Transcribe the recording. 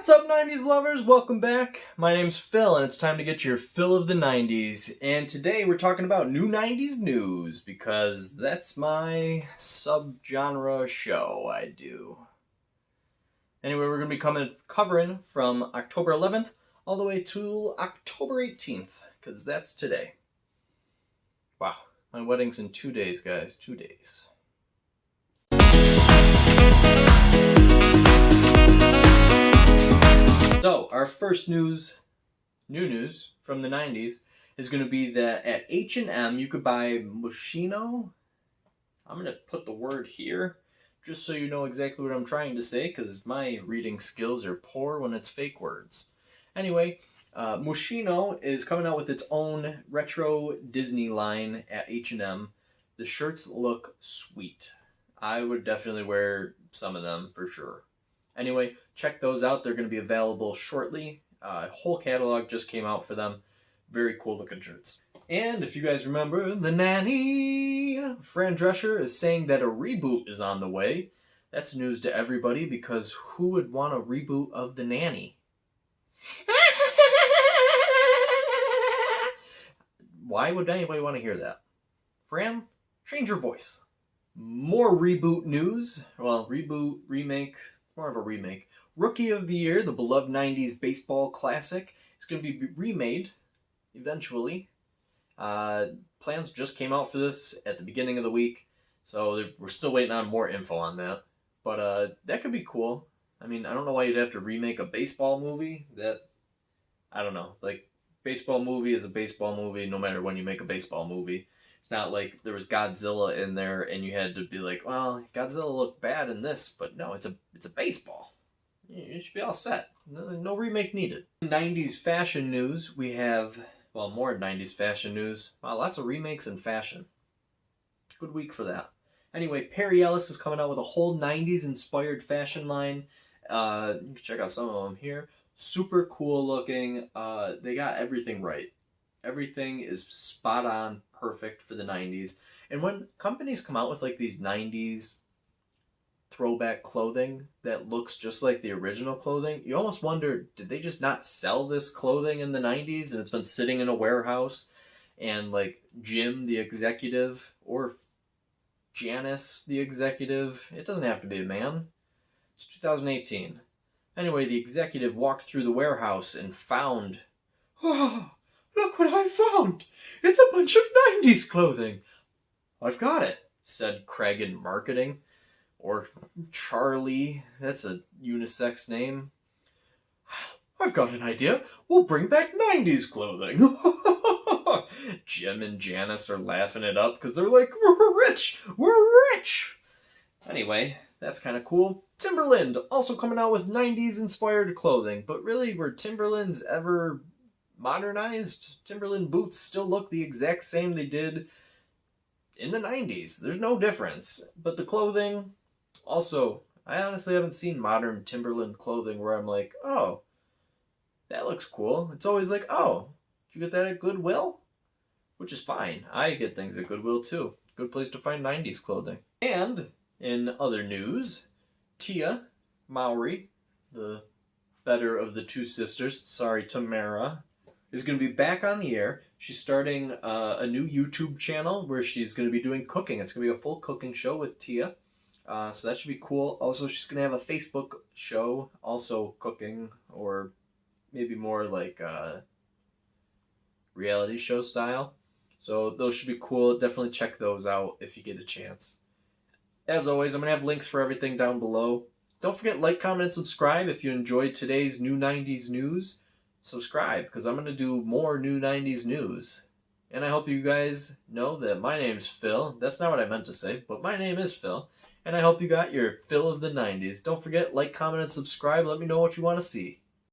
What's up, 90s lovers? Welcome back. My name's Phil, and it's time to get your fill of the 90s. And today we're talking about new 90s news, because that's my subgenre show I do. Anyway, we're going to be covering from October 11th all the way to October 18th, because that's today. Wow, my wedding's in 2 days, guys. 2 days. So, our first new news from the 90s is going to be that at H&M you could buy Moschino. I'm going to put the word here just so you know exactly what I'm trying to say, because my reading skills are poor when it's fake words. Anyway, Moschino is coming out with its own retro Disney line at H&M. The shirts look sweet. I would definitely wear some of them for sure. Anyway, check those out. They're going to be available shortly. Whole catalog just came out for them. Very cool looking shirts. And if you guys remember, the Nanny, Fran Drescher is saying that a reboot is on the way. That's news to everybody, because who would want a reboot of the Nanny? Why would anybody want to hear that? Fran, change your voice. More reboot news. Well, reboot, remake, more of a remake. Rookie of the Year, the beloved 90s baseball classic, is going to be remade eventually. Plans just came out for this at the beginning of the week, so we're still waiting on more info on that. But that could be cool. I mean, I don't know why you'd have to remake a baseball movie. I don't know. Like, baseball movie is a baseball movie no matter when you make a baseball movie. It's not like there was Godzilla in there and you had to be like, well, Godzilla looked bad in this, but no, it's a baseball. You should be all set. No remake needed. 90s fashion news, we have, well, more 90s fashion news. Wow, lots of remakes in fashion. Good week for that. Anyway, Perry Ellis is coming out with a whole 90s inspired fashion line. You can check out some of them here. Super cool looking. They got everything right. Everything is spot on, perfect for the 90s. And when companies come out with like these 90s throwback clothing that looks just like the original clothing, you almost wonder, did they just not sell this clothing in the 90s and it's been sitting in a warehouse? And like Jim, the executive, or Janice, the executive, it doesn't have to be a man. It's 2018. Anyway, the executive walked through the warehouse and found, oh, look what I found! It's a bunch of 90s clothing! I've got it, said Craig in marketing. Or Charlie, that's a unisex name. I've got an idea. We'll bring back 90s clothing. Jim and Janice are laughing it up because they're like, we're rich! We're rich! Anyway, that's kind of cool. Timberland also coming out with 90s inspired clothing. But really, were Timberlands ever modernized? Timberland boots still look the exact same they did in the 90s. There's no difference. But the clothing, also, I honestly haven't seen modern Timberland clothing where I'm like, oh, that looks cool. It's always like, oh, did you get that at Goodwill? Which is fine. I get things at Goodwill too. Good place to find 90s clothing. And in other news, Tia Mowry, the better of the two sisters, sorry, Tamara, is going to be back on the air. She's starting a new YouTube channel where she's going to be doing cooking. It's going to be a full cooking show with Tia. So that should be cool. Also, she's going to have a Facebook show, also cooking, or maybe more like reality show style. So those should be cool. Definitely check those out if you get a chance. As always, I'm going to have links for everything down below. Don't forget, like, comment, and subscribe if you enjoyed today's new 90s news. Subscribe, because I'm going to do more new 90s news. And I hope you guys know that my name's Phil. That's not what I meant to say, but my name is Phil. And I hope you got your fill of the 90s. Don't forget, like, comment, and subscribe. Let me know what you want to see.